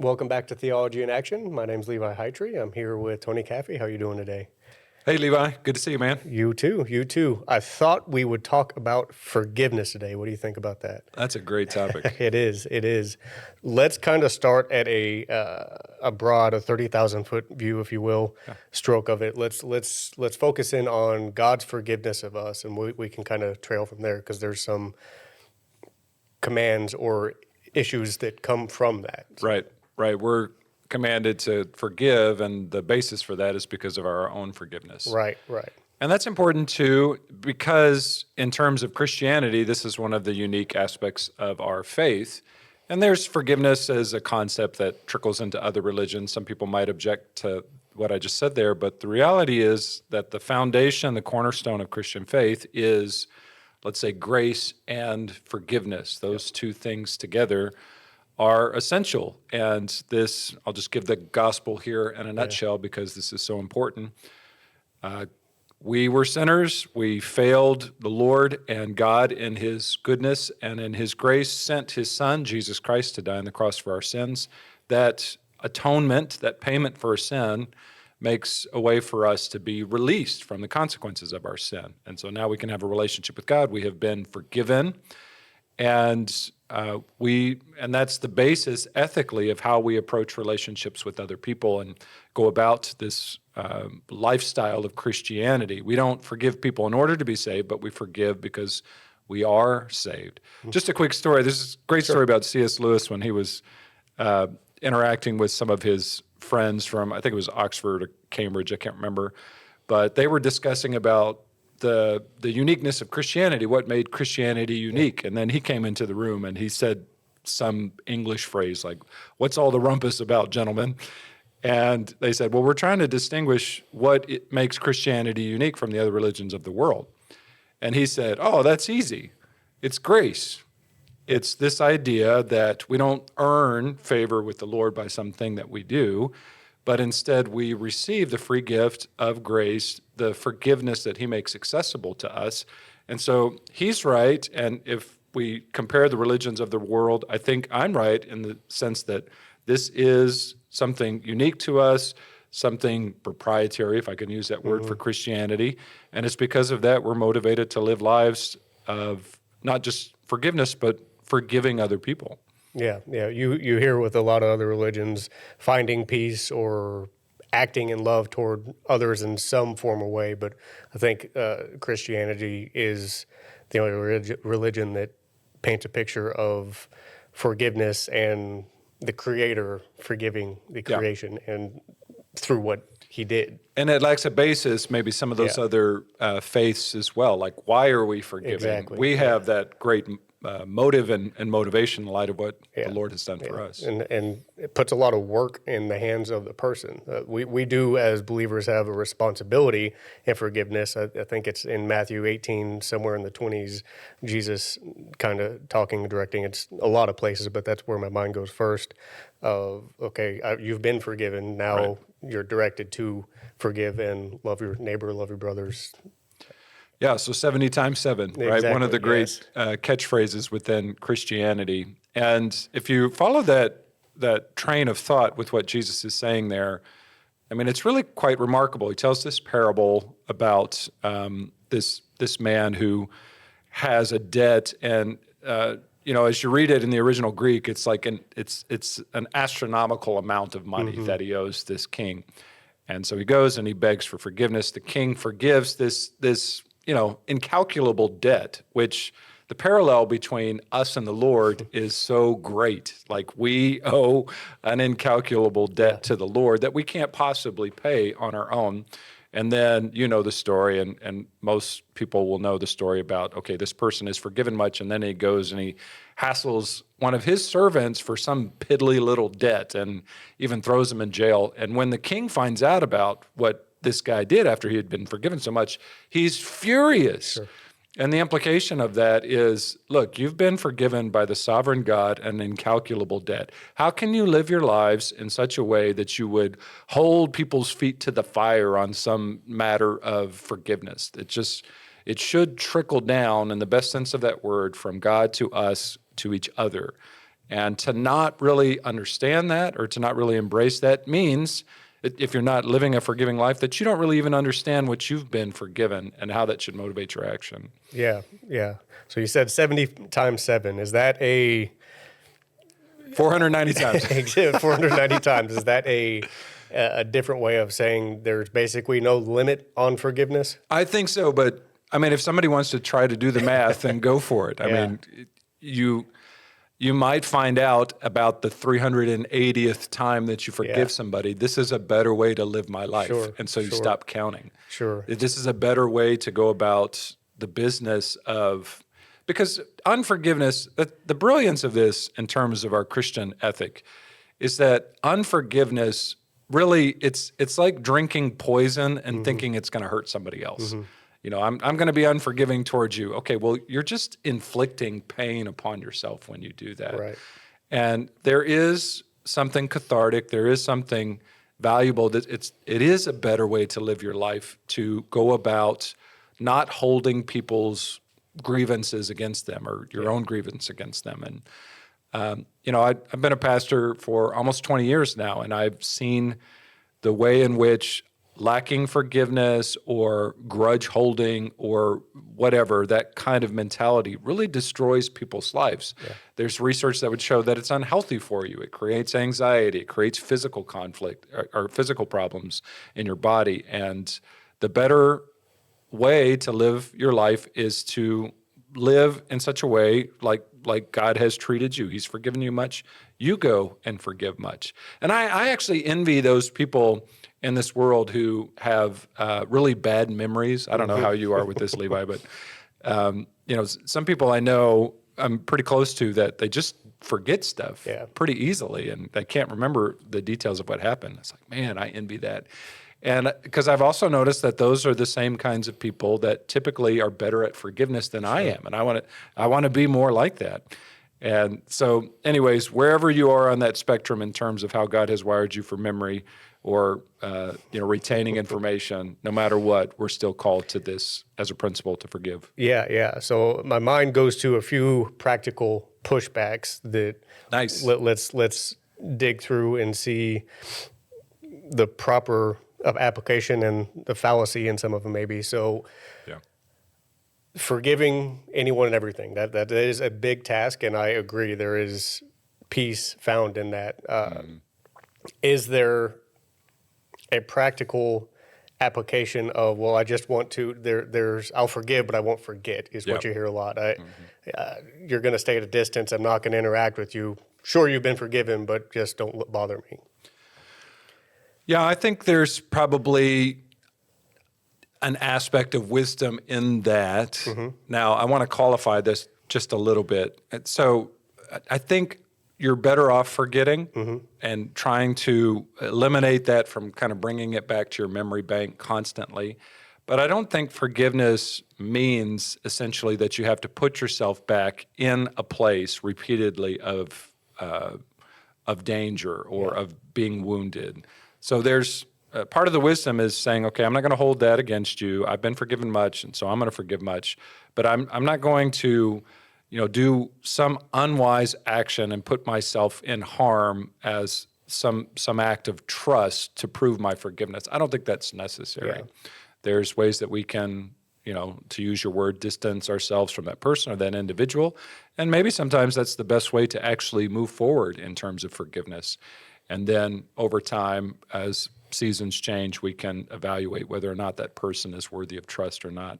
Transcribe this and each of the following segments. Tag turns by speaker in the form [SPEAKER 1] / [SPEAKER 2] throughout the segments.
[SPEAKER 1] Welcome back to Theology in Action. My name's Levi Hytree. I'm here with Tony Caffey. How are you doing today?
[SPEAKER 2] Hey, Levi. Good to see you, man.
[SPEAKER 1] You too. You too. I thought we would talk about forgiveness today. What do you think about that?
[SPEAKER 2] That's a great topic.
[SPEAKER 1] It is. It is. Let's kind of start at a broad, a 30,000-foot view, if you will, stroke of it. Let's focus in on God's forgiveness of us, and we can kind of trail from there because there's some commands or issues that come from that.
[SPEAKER 2] Right. We're commanded to forgive, and the basis for that is because of our own forgiveness.
[SPEAKER 1] Right.
[SPEAKER 2] And that's important too, because in terms of Christianity, this is one of the unique aspects of our faith. And there's forgiveness as a concept that trickles into other religions. Some people might object to what I just said there, but the reality is that the foundation, the cornerstone of Christian faith is, let's say, grace and forgiveness. Those two things together are essential. And this, I'll just give the gospel here in a nutshell because this is so important. We were sinners. We failed the Lord, and God, in his goodness and in his grace, sent his son, Jesus Christ, to die on the cross for our sins. That atonement, that payment for sin, makes a way for us to be released from the consequences of our sin. And so now we can have a relationship with God. We have been forgiven. And that's the basis ethically of how we approach relationships with other people and go about this lifestyle of Christianity. We don't forgive people in order to be saved, but we forgive because we are saved. Just a quick story. This is a great story about C.S. Lewis when he was interacting with some of his friends from, I think it was Oxford or Cambridge, I can't remember, but they were discussing about the uniqueness of Christianity, what made Christianity unique. And then he came into the room and he said some English phrase like, "What's all the rumpus about, gentlemen?" And they said, "Well, we're trying to distinguish what it makes Christianity unique from the other religions of the world." And he said, "Oh, that's easy. It's grace. It's this idea that we don't earn favor with the Lord by something that we do, but instead we receive the free gift of grace, the forgiveness that he makes accessible to us." And so he's right. And if we compare the religions of the world, I think I'm right in the sense that this is something unique to us, something proprietary, if I can use that word, for Christianity. And it's because of that we're motivated to live lives of not just forgiveness, but forgiving other people.
[SPEAKER 1] Yeah. You hear with a lot of other religions finding peace or acting in love toward others in some form or way, but I think Christianity is the only religion that paints a picture of forgiveness and the Creator forgiving the creation and through what he did.
[SPEAKER 2] And it lacks a basis, maybe some of those other faiths as well. Like, why are we forgiving?
[SPEAKER 1] Exactly.
[SPEAKER 2] We have that great motive and motivation in light of what the Lord has done for us.
[SPEAKER 1] And it puts a lot of work in the hands of the person. We do, as believers, have a responsibility in forgiveness. I think it's in Matthew 18, somewhere in the 20s, Jesus kind of talking, directing. It's a lot of places, but that's where my mind goes first. You've been forgiven. Now you're directed to forgive and love your neighbor, love your brothers.
[SPEAKER 2] Yeah, so 70 times 7, right?
[SPEAKER 1] Exactly,
[SPEAKER 2] One of the great catchphrases within Christianity. And if you follow that train of thought with what Jesus is saying there, I mean, it's really quite remarkable. He tells this parable about this man who has a debt, and as you read it in the original Greek, it's like it's an astronomical amount of money that he owes this king. And so he goes and he begs for forgiveness. The king forgives this incalculable debt, which the parallel between us and the Lord is so great. Like, we owe an incalculable debt to the Lord that we can't possibly pay on our own. And then you know the story, and most people will know the story about, okay, this person is forgiven much, and then he goes and he hassles one of his servants for some piddly little debt and even throws him in jail. And when the king finds out about what this guy did after he had been forgiven so much, he's furious.
[SPEAKER 1] Sure.
[SPEAKER 2] And the implication of that is, look, you've been forgiven by the sovereign God an incalculable debt. How can you live your lives in such a way that you would hold people's feet to the fire on some matter of forgiveness? It should trickle down, in the best sense of that word, from God to us, to each other. And to not really understand that or to not really embrace that means, if you're not living a forgiving life, that you don't really even understand what you've been forgiven and how that should motivate your action.
[SPEAKER 1] Yeah, yeah. So you said 70 times 7. Is that a
[SPEAKER 2] 490 times.
[SPEAKER 1] 490 times? Is that a different way of saying there's basically no limit on forgiveness?
[SPEAKER 2] I think so, but I mean, if somebody wants to try to do the math, then go for it. I mean, you might find out about the 380th time that you forgive somebody, this is a better way to live my life.
[SPEAKER 1] Sure,
[SPEAKER 2] and so you stop counting.
[SPEAKER 1] Sure.
[SPEAKER 2] This is a better way to go about the business of, because unforgiveness, the brilliance of this in terms of our Christian ethic is that unforgiveness really, it's like drinking poison and thinking it's going to hurt somebody else. I'm going to be unforgiving towards you. Okay, well, you're just inflicting pain upon yourself when you do that.
[SPEAKER 1] Right.
[SPEAKER 2] And there is something cathartic. There is something valuable. That it is a better way to live your life, to go about not holding people's grievances against them or your own grievance against them. And I've been a pastor for almost 20 years now, and I've seen the way in which lacking forgiveness or grudge holding or whatever, that kind of mentality really destroys people's lives. Yeah. There's research that would show that it's unhealthy for you. It creates anxiety. It creates physical conflict or physical problems in your body. And the better way to live your life is to live in such a way like God has treated you. He's forgiven you much. You go and forgive much. And I actually envy those people in this world who have really bad memories. I don't know how you are with this, Levi, but some people I know I'm pretty close to that they just forget stuff pretty easily, and they can't remember the details of what happened. It's like, man, I envy that. And because I've also noticed that those are the same kinds of people that typically are better at forgiveness than I am, and I want to be more like that. And so, anyways, wherever you are on that spectrum in terms of how God has wired you for memory or retaining information, no matter what, we're still called to this as a principle to forgive.
[SPEAKER 1] Yeah. So my mind goes to a few practical pushbacks that
[SPEAKER 2] nice.
[SPEAKER 1] Let's dig through and see the proper of application and the fallacy in some of them maybe. So forgiving anyone and everything, that is a big task, and I agree there is peace found in that. Is there a practical application of, well, I just want to, there's I'll forgive, but I won't forget, is what you hear a lot. You're going to stay at a distance. I'm not going to interact with you. Sure, you've been forgiven, but just don't bother me.
[SPEAKER 2] Yeah, I think there's probably an aspect of wisdom in that. Now, I want to qualify this just a little bit. So I think you're better off forgetting and trying to eliminate that from kind of bringing it back to your memory bank constantly. But I don't think forgiveness means essentially that you have to put yourself back in a place repeatedly of danger or of being wounded. So there's part of the wisdom is saying, okay, I'm not going to hold that against you. I've been forgiven much, and so I'm going to forgive much. But I'm not going to, do some unwise action and put myself in harm as some act of trust to prove my forgiveness. I don't think that's necessary. Yeah. There's ways that we can, to use your word, distance ourselves from that person or that individual. And maybe sometimes that's the best way to actually move forward in terms of forgiveness. And then over time, as seasons change, we can evaluate whether or not that person is worthy of trust or not.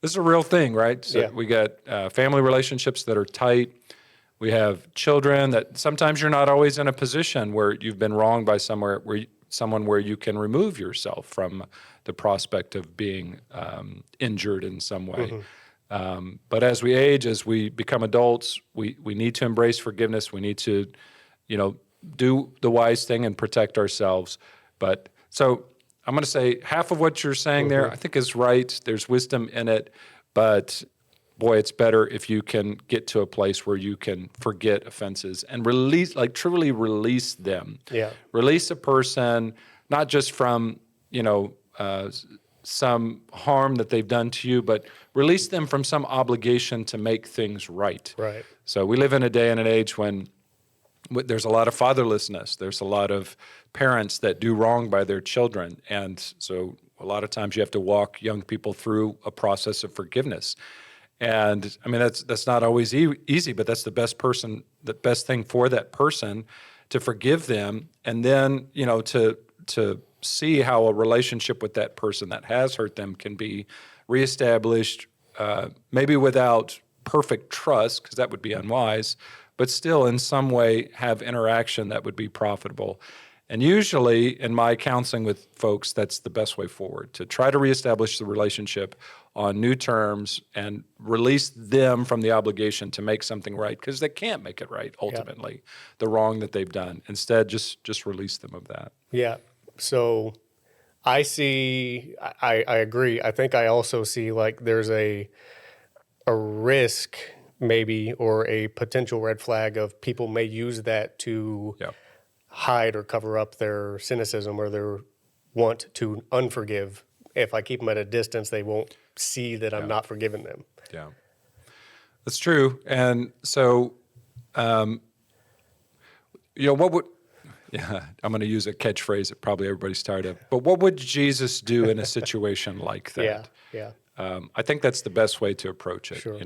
[SPEAKER 2] This is a real thing, right? So we got family relationships that are tight. We have children that sometimes you're not always in a position where you've been wronged by someone where you can remove yourself from the prospect of being injured in some way. But as we age, as we become adults, we need to embrace forgiveness. We need to, do the wise thing and protect ourselves. But so I'm going to say half of what you're saying there, I think is right. There's wisdom in it, but boy, it's better if you can get to a place where you can forget offenses and truly release them. Yeah. Release a person, not just from, some harm that they've done to you, but release them from some obligation to make things right. Right. So we live in a day and an age when there's a lot of fatherlessness. There's a lot of parents that do wrong by their children. And so a lot of times you have to walk young people through a process of forgiveness. And I mean, that's not always easy, but that's the best thing for that person, to forgive them. And then, to see how a relationship with that person that has hurt them can be reestablished, maybe without perfect trust, because that would be unwise, but still in some way have interaction that would be profitable. And usually in my counseling with folks, that's the best way forward, to try to reestablish the relationship on new terms and release them from the obligation to make something right, because they can't make it right ultimately, the wrong that they've done. Instead, just release them of that.
[SPEAKER 1] Yeah. So I agree. I think I also see like there's a risk maybe, or a potential red flag of people may use that to hide or cover up their cynicism or their want to unforgive. If I keep them at a distance, they won't see that I'm not forgiving them.
[SPEAKER 2] Yeah, that's true. And so, what would, I'm going to use a catchphrase that probably everybody's tired of, but what would Jesus do in a situation like that?
[SPEAKER 1] Yeah.
[SPEAKER 2] I think that's the best way to approach it.
[SPEAKER 1] Sure.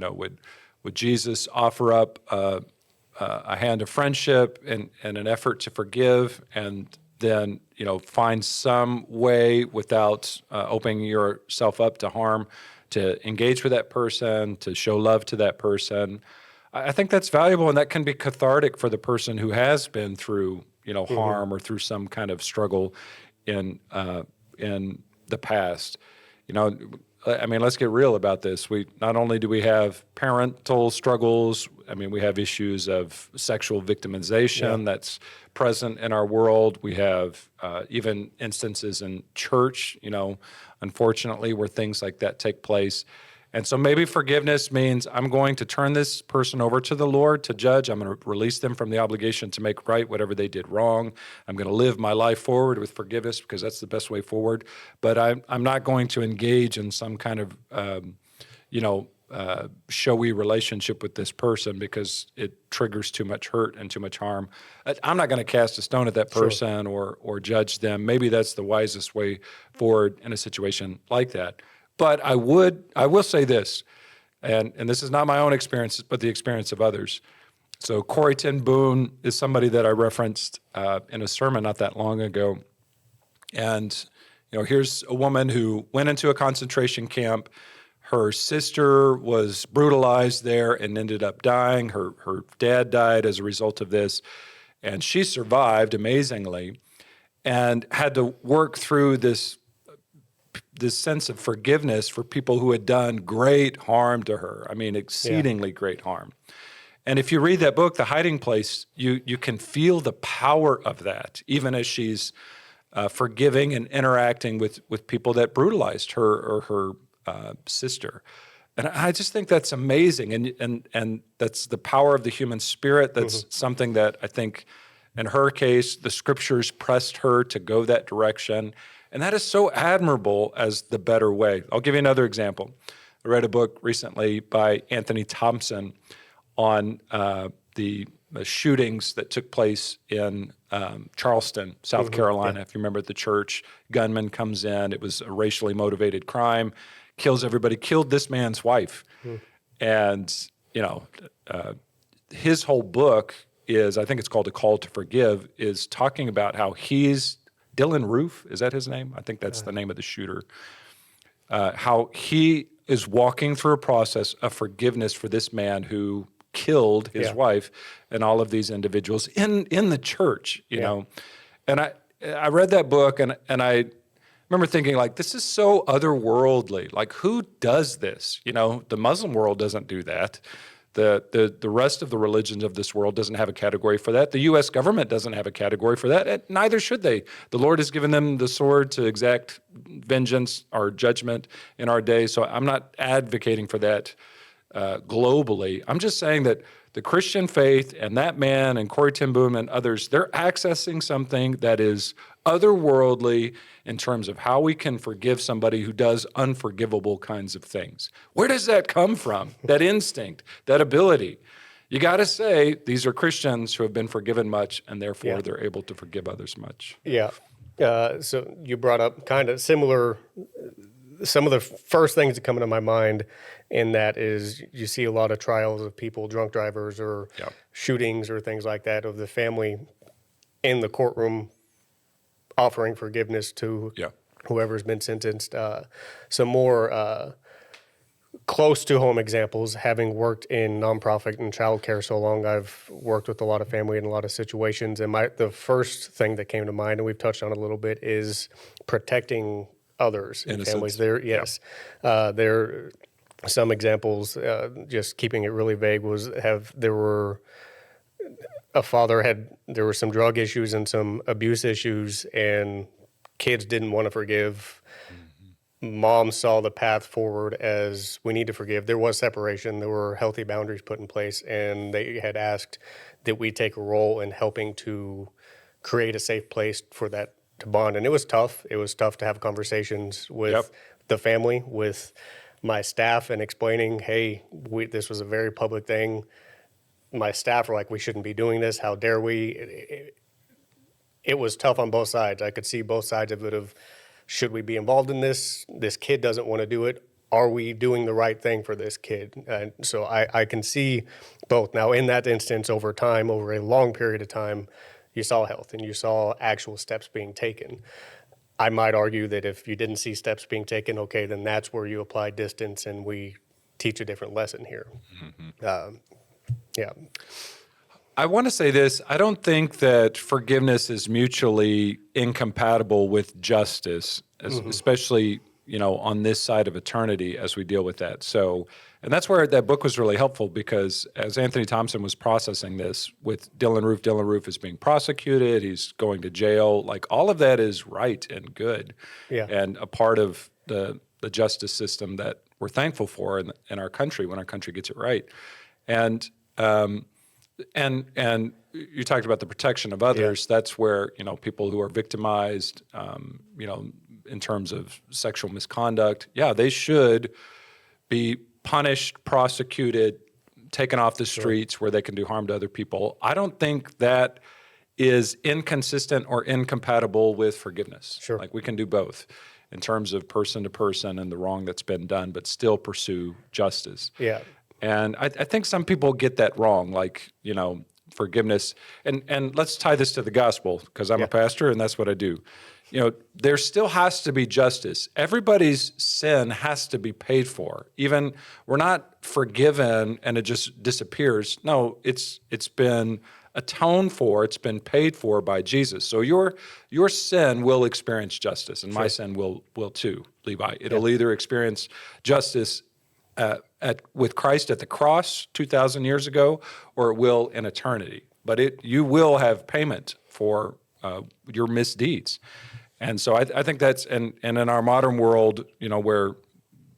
[SPEAKER 2] Would Jesus offer up a hand of friendship and an effort to forgive, and then find some way without opening yourself up to harm, to engage with that person, to show love to that person? I think that's valuable, and that can be cathartic for the person who has been through harm or through some kind of struggle in the past. I mean, let's get real about this. We not only do we have parental struggles, I mean, we have issues of sexual victimization that's present in our world. We have even instances in church, unfortunately, where things like that take place. And so maybe forgiveness means I'm going to turn this person over to the Lord to judge. I'm going to release them from the obligation to make right whatever they did wrong. I'm going to live my life forward with forgiveness because that's the best way forward. But I'm not going to engage in some kind of, showy relationship with this person because it triggers too much hurt and too much harm. I'm not going to cast a stone at that person or judge them. Maybe that's the wisest way forward in a situation like that. But I will say this, and this is not my own experience, but the experience of others. So Corrie ten Boom is somebody that I referenced in a sermon not that long ago. And, here's a woman who went into a concentration camp. Her sister was brutalized there and ended up dying. Her dad died as a result of this. And she survived amazingly and had to work through this sense of forgiveness for people who had done great harm to her. I mean, exceedingly great harm. And if you read that book, The Hiding Place, you can feel the power of that, even as she's forgiving and interacting with people that brutalized her or her sister. And I just think that's amazing. And that's the power of the human spirit. That's something that I think in her case, the scriptures pressed her to go that direction. And that is so admirable as the better way. I'll give you another example. I read a book recently by Anthony Thompson on the shootings that took place in Charleston, South Carolina. If you remember, at the church, gunman comes in. It was a racially motivated crime, kills everybody, killed this man's wife. And, his whole book is, I think it's called A Call to Forgive, is talking about how Dylan Roof, is that his name? I think that's the name of the shooter. How he is walking through a process of forgiveness for this man who killed his wife and all of these individuals in the church, you know. And I read that book and I remember thinking, like, this is so otherworldly. Like, who does this? The Muslim world doesn't do that. The rest of the religions of this world doesn't have a category for that. The U.S. government doesn't have a category for that, and neither should they. The Lord has given them the sword to exact vengeance or judgment in our day, so I'm not advocating for that globally. I'm just saying that the Christian faith and that man and Corrie ten Boom and others, they're accessing something that is otherworldly in terms of how we can forgive somebody who does unforgivable kinds of things. Where does that come from? That instinct, that ability? you got to say these are Christians who have been forgiven much, and therefore
[SPEAKER 1] Yeah.
[SPEAKER 2] they're able to forgive others much.
[SPEAKER 1] Yeah. So you brought up kind of similar. Some of the first things that come into my mind in that is you see a lot of trials of people, drunk drivers or
[SPEAKER 2] Yeah.
[SPEAKER 1] shootings or things like that, of the family in the courtroom offering forgiveness to
[SPEAKER 2] Yeah.
[SPEAKER 1] whoever's been sentenced. Some more close to home examples, having worked in nonprofit and childcare so long, I've worked with a lot of family in a lot of situations. And the first thing that came to mind, and we've touched on it a little bit, is protecting others in families.
[SPEAKER 2] Innocence.
[SPEAKER 1] There,
[SPEAKER 2] Yeah.
[SPEAKER 1] yes, there. Some examples, just keeping it really vague, there were there were some drug issues and some abuse issues, and kids didn't want to forgive. Mom saw the path forward as we need to forgive. There was separation. There were healthy boundaries put in place, and they had asked that we take a role in helping to create a safe place for that to bond. And it was tough. It was tough to have conversations with
[SPEAKER 2] Yep.
[SPEAKER 1] the family, with my staff, and explaining, hey, this was a very public thing. My staff were like, we shouldn't be doing this. How dare we? It was tough on both sides. I could see both sides of it of, should we be involved in this? This kid doesn't want to do it. Are we doing the right thing for this kid? And so I can see both. Now, in that instance, over time, over a long period of time, you saw health and you saw actual steps being taken. I might argue that if you didn't see steps being taken, okay, then that's where you apply distance and we teach a different lesson here. Yeah.
[SPEAKER 2] I want to say this. I don't think that forgiveness is mutually incompatible with justice, especially, on this side of eternity as we deal with that. So, and that's where that book was really helpful, because as Anthony Thompson was processing this with Dylan Roof is being prosecuted, he's going to jail, like all of that is right and good,
[SPEAKER 1] Yeah.
[SPEAKER 2] and a part of the justice system that we're thankful for in our country when our country gets it right. And you talked about the protection of others.
[SPEAKER 1] Yeah.
[SPEAKER 2] That's where, people who are victimized, in terms of sexual misconduct, they should be punished, prosecuted, taken off the streets where they can do harm to other people. I don't think that is inconsistent or incompatible with forgiveness.
[SPEAKER 1] Sure.
[SPEAKER 2] Like, we can do both in terms of person to person and the wrong that's been done, but still pursue justice.
[SPEAKER 1] Yeah.
[SPEAKER 2] And I think some people get that wrong, like, forgiveness. And let's tie this to the gospel, because I'm a pastor and that's what I do. There still has to be justice. Everybody's sin has to be paid for. Even we're not forgiven and it just disappears. No, it's been atoned for. It's been paid for by Jesus. So your sin will experience justice, and my sin will too, Levi. It'll either experience justice with Christ at the cross 2,000 years ago, or it will in eternity. But you will have payment for your misdeeds. And so I think that's, and in our modern world, where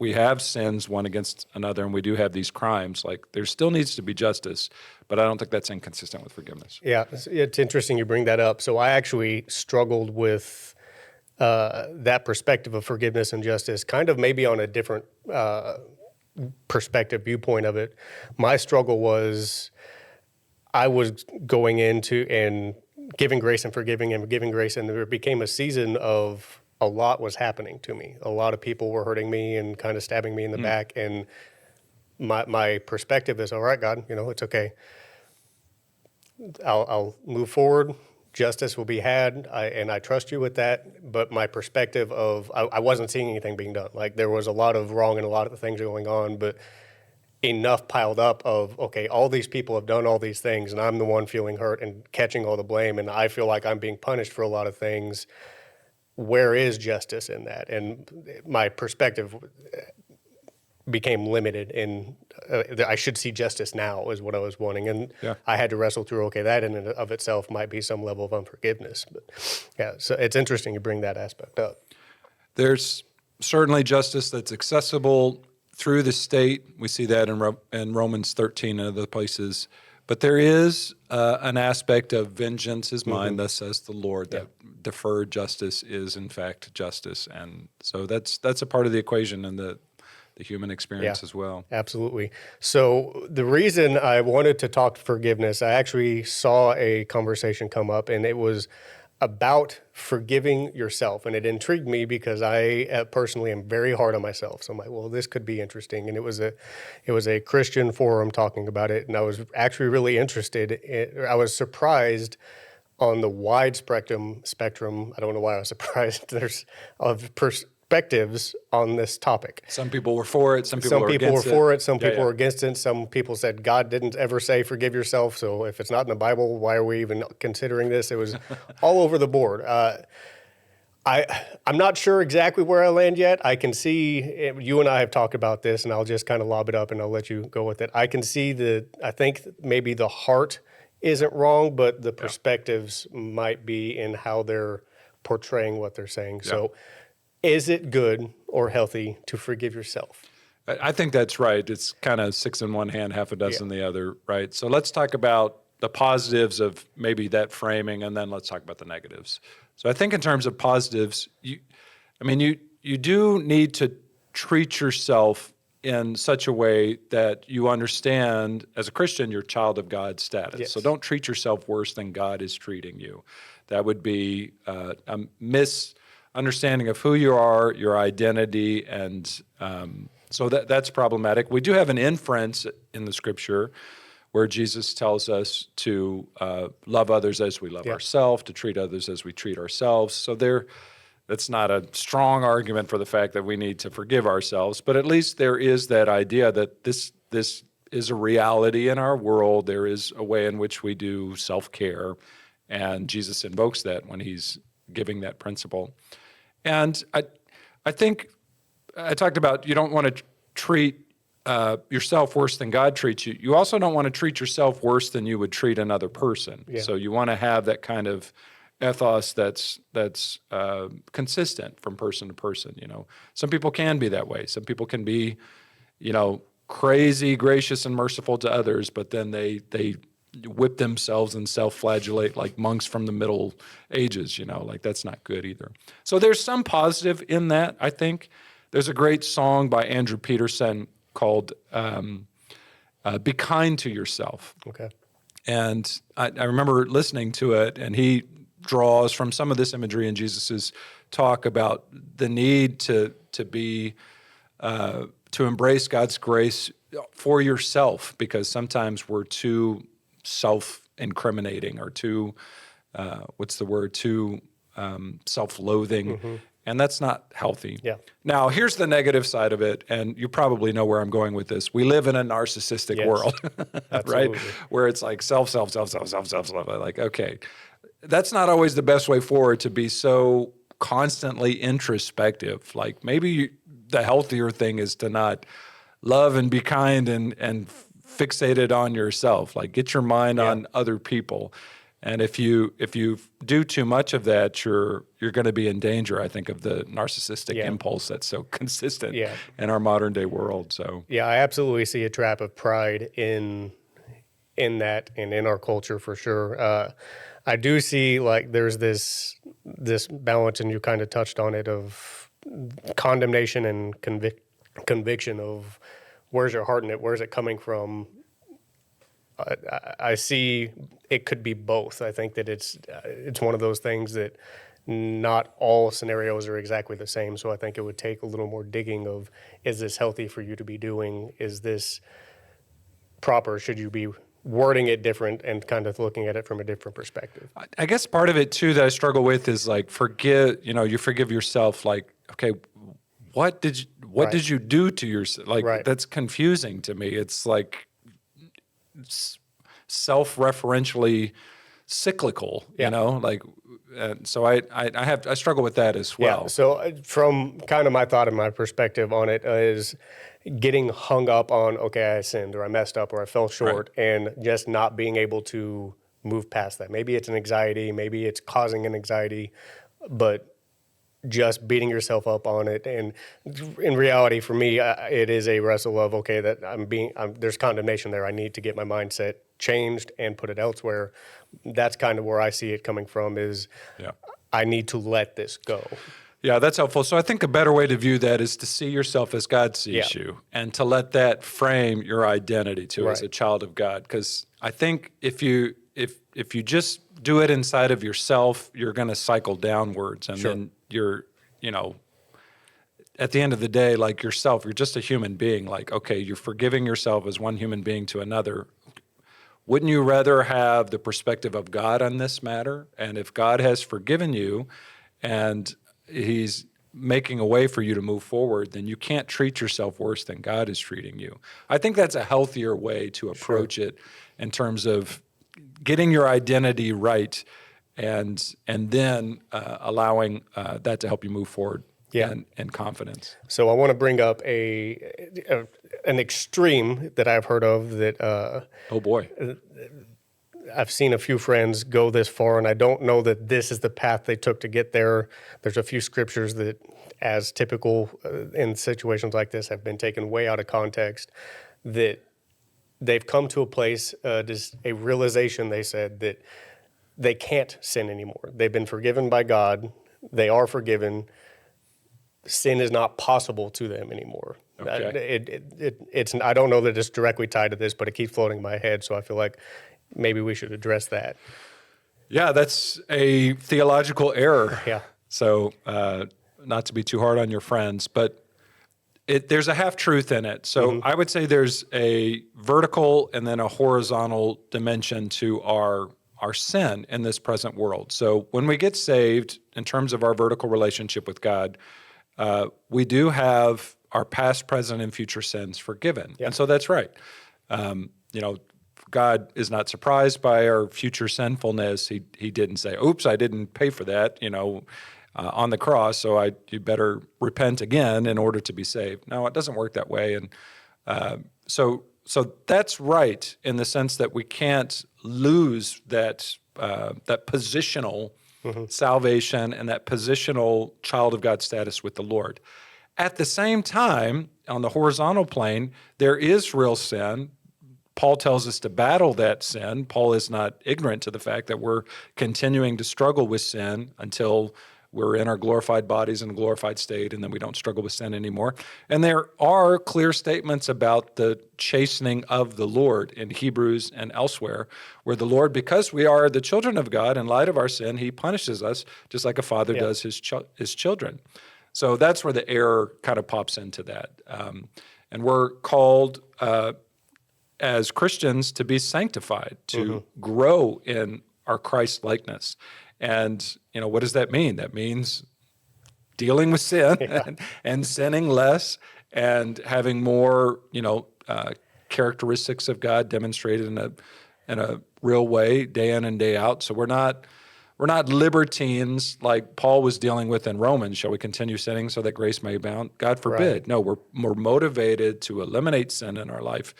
[SPEAKER 2] we have sins one against another and we do have these crimes, like, there still needs to be justice, but I don't think that's inconsistent with forgiveness.
[SPEAKER 1] Yeah, it's interesting you bring that up. So I actually struggled with that perspective of forgiveness and justice, kind of maybe on a different perspective, viewpoint of it. My struggle was I was going into and giving grace and forgiving and giving grace, and there became a season of a lot was happening to me. A lot of people were hurting me and kind of stabbing me in the back, and my perspective is, all right, God, it's okay. I'll move forward. Justice will be had, and I trust you with that. But my perspective of I wasn't seeing anything being done. Like, there was a lot of wrong and a lot of things going on, but enough piled up of, okay, all these people have done all these things, and I'm the one feeling hurt and catching all the blame, and I feel like I'm being punished for a lot of things. Where is justice in that? And my perspective became limited in I should see justice now is what I was wanting. And I had to wrestle through, okay, that in and of itself might be some level of unforgiveness. But yeah, so it's interesting you bring that aspect up.
[SPEAKER 2] There's certainly justice that's accessible through the state. We see that in Romans 13 and other places. But there is an aspect of vengeance is mine, thus says the Lord, that deferred justice is in fact justice. And so that's a part of the equation, and the human experience as well.
[SPEAKER 1] Absolutely. So the reason I wanted to talk forgiveness, I actually saw a conversation come up, and it was about forgiving yourself. And it intrigued me because I personally am very hard on myself. So I'm like, well, this could be interesting. And it was a Christian forum talking about it. And I was actually really interested. I was surprised on the wide spectrum. I don't know why I was surprised. There's of perspectives on this topic.
[SPEAKER 2] Some people were for it. Some people
[SPEAKER 1] Some
[SPEAKER 2] were
[SPEAKER 1] people
[SPEAKER 2] against
[SPEAKER 1] were
[SPEAKER 2] it.
[SPEAKER 1] for it. Some people were against it. Some people said God didn't ever say forgive yourself. So if it's not in the Bible, why are we even considering this? It was all over the board. I'm not sure exactly where I land yet. I can see you and I have talked about this, and I'll just kind of lob it up and I'll let you go with it. I can see I think maybe the heart isn't wrong, but the perspectives might be in how they're portraying what they're saying. So is it good or healthy to forgive yourself?
[SPEAKER 2] I think that's right. It's kind of six in one hand, half a dozen in the other, right? So let's talk about the positives of maybe that framing, and then let's talk about the negatives. So I think in terms of positives, you do need to treat yourself in such a way that you understand, as a Christian, you're child of God status.
[SPEAKER 1] Yes.
[SPEAKER 2] So don't treat yourself worse than God is treating you. That would be a misunderstanding of who you are, your identity, and so that's problematic. We do have an inference in the Scripture where Jesus tells us to love others as we love ourselves, to treat others as we treat ourselves. So that's not a strong argument for the fact that we need to forgive ourselves, but at least there is that idea that this is a reality in our world. There is a way in which we do self-care, and Jesus invokes that when he's giving that principle. And I think I talked about you don't want to treat yourself worse than God treats you. You also don't want to treat yourself worse than you would treat another person.
[SPEAKER 1] Yeah.
[SPEAKER 2] So you want to have that kind of ethos that's consistent from person to person. Some people can be that way. Some people can be, crazy, gracious, and merciful to others, but then they whip themselves and self-flagellate like monks from the Middle Ages. That's not good either. So there's some positive in that, I think. There's a great song by Andrew Peterson called "Be Kind to Yourself."
[SPEAKER 1] Okay.
[SPEAKER 2] And I remember listening to it, and he draws from some of this imagery in Jesus's talk about the need to embrace God's grace for yourself, because sometimes we're too self-incriminating or too self-loathing, and that's not healthy.
[SPEAKER 1] Yeah.
[SPEAKER 2] Now, here's the negative side of it, and you probably know where I'm going with this. We live in a narcissistic world, right? Where it's like self. Like, okay, that's not always the best way forward, to be so constantly introspective. Like, maybe the healthier thing is to not love and be kind and fixated on yourself. Like, get your mind on other people. And if you do too much of that, you're going to be in danger, I think, of the narcissistic impulse that's so consistent in our modern day world. So
[SPEAKER 1] I absolutely see a trap of pride in that and in our culture for sure. I do see there's this balance, and you kind of touched on it, of condemnation and conviction of where's your heart in it, where's it coming from. I see it could be both. I think that it's one of those things that not all scenarios are exactly the same. So I think it would take a little more digging of, is this healthy for you to be doing? Is this proper? Should you be wording it different and kind of looking at it from a different perspective?
[SPEAKER 2] I guess part of it too that I struggle with is you forgive yourself. Like, okay, what did you do to yourself? Like, that's confusing to me. It's like self-referentially cyclical, so I struggle with that as well.
[SPEAKER 1] Yeah. So from kind of my thought and my perspective on it is getting hung up on, okay, I sinned or I messed up or I fell short, and just not being able to move past that. Maybe it's an anxiety, maybe it's causing an anxiety, but just beating yourself up on it. And in reality, for me, it is a wrestle of, okay, that there's condemnation there. I need to get my mindset changed and put it elsewhere. That's kind of where I see it coming from, is I need to let this go.
[SPEAKER 2] Yeah, that's helpful. So I think a better way to view that is to see yourself as God sees you, and to let that frame your identity too as a child of God. Because I think if you just do it inside of yourself, you're going to cycle downwards, and then you're, at the end of the day, like yourself, you're just a human being. Like, okay, you're forgiving yourself as one human being to another. Wouldn't you rather have the perspective of God on this matter? And if God has forgiven you and he's making a way for you to move forward, then you can't treat yourself worse than God is treating you. I think that's a healthier way to approach it in terms of getting your identity right, and then allowing that to help you move forward and confidence.
[SPEAKER 1] So I want to bring up an extreme that I've heard of that
[SPEAKER 2] Oh boy.
[SPEAKER 1] I've seen a few friends go this far, and I don't know that this is the path they took to get there. There's a few scriptures that, as typical in situations like this, have been taken way out of context, that they've come to a place, just a realization, they said, that they can't sin anymore. They've been forgiven by God. They are forgiven. Sin is not possible to them anymore.
[SPEAKER 2] Okay.
[SPEAKER 1] It's I don't know that it's directly tied to this, but it keeps floating in my head, so I feel like maybe we should address that.
[SPEAKER 2] Yeah, that's a theological error.
[SPEAKER 1] Yeah.
[SPEAKER 2] So not to be too hard on your friends, but there's a half-truth in it. So I would say there's a vertical and then a horizontal dimension to our sin in this present world. So when we get saved, in terms of our vertical relationship with God, we do have our past, present, and future sins forgiven. And so that's right. God is not surprised by our future sinfulness. He didn't say, oops, I didn't pay for that, on the cross, so you better repent again in order to be saved. No, it doesn't work that way. And so that's right in the sense that we can't lose that positional salvation and that positional child of God status with the Lord. At the same time, on the horizontal plane, there is real sin. Paul tells us to battle that sin. Paul is not ignorant to the fact that we're continuing to struggle with sin until we're in our glorified bodies in a glorified state, and then we don't struggle with sin anymore. And there are clear statements about the chastening of the Lord in Hebrews and elsewhere, where the Lord, because we are the children of God, in light of our sin, he punishes us just like a father does his children. So that's where the error kind of pops into that. And we're called as Christians to be sanctified, to grow in our Christ likeness. And, what does that mean? That means dealing with sin and sinning less and having more, characteristics of God demonstrated in a real way, day in and day out. So we're not libertines like Paul was dealing with in Romans. Shall we continue sinning so that grace may abound? God forbid. Right. No, we're motivated to eliminate sin in our life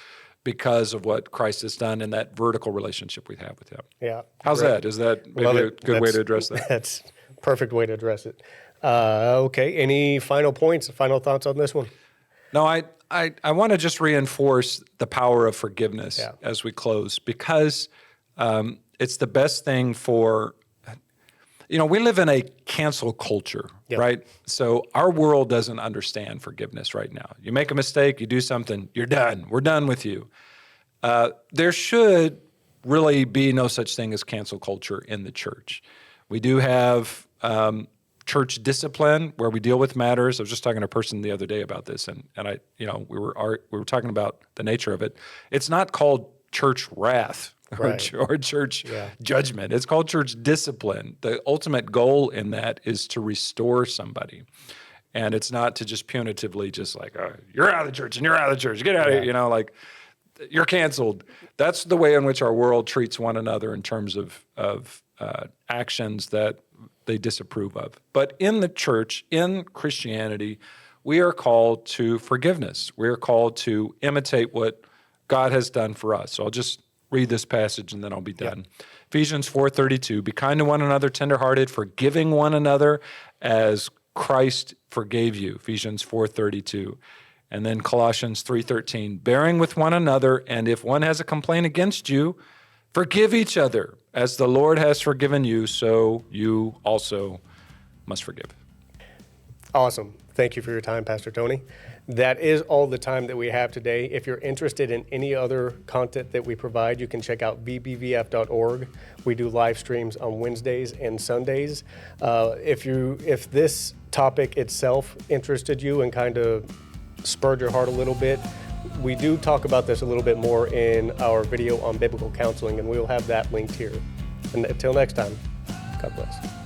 [SPEAKER 2] because of what Christ has done in that vertical relationship we have with him.
[SPEAKER 1] Yeah.
[SPEAKER 2] How's that? Is that maybe a good way to address that?
[SPEAKER 1] That's a perfect way to address it. Okay. Any final points, final thoughts on this one?
[SPEAKER 2] No, I want to just reinforce the power of forgiveness as we close, because it's the best thing for, we live in a cancel culture, right? So our world doesn't understand forgiveness right now. You make a mistake, you do something, you're done. We're done with you. There should really be no such thing as cancel culture in the church. We do have church discipline where we deal with matters. I was just talking to a person the other day about this, and I, we were talking about the nature of it. It's not called church wrath. Or church judgment. It's called church discipline. The ultimate goal in that is to restore somebody. And it's not to just punitively just like, oh, you're out of the church and you're out of the church. Get out of here, like you're canceled. That's the way in which our world treats one another in terms of actions that they disapprove of. But in the church, in Christianity, we are called to forgiveness. We are called to imitate what God has done for us. So I'll just read this passage and then I'll be done. Ephesians 4:32, be kind to one another, tenderhearted, forgiving one another as Christ forgave you. Ephesians 4:32. And then Colossians 3:13, bearing with one another, and if one has a complaint against you, forgive each other. As the Lord has forgiven you, so you also must forgive.
[SPEAKER 1] Awesome. Thank you for your time, Pastor Tony. That is all the time that we have today. If you're interested in any other content that we provide, you can check out vbvf.org. We do live streams on Wednesdays and Sundays. If this topic itself interested you and kind of spurred your heart a little bit, we do talk about this a little bit more in our video on biblical counseling, and we'll have that linked here. And until next time, God bless.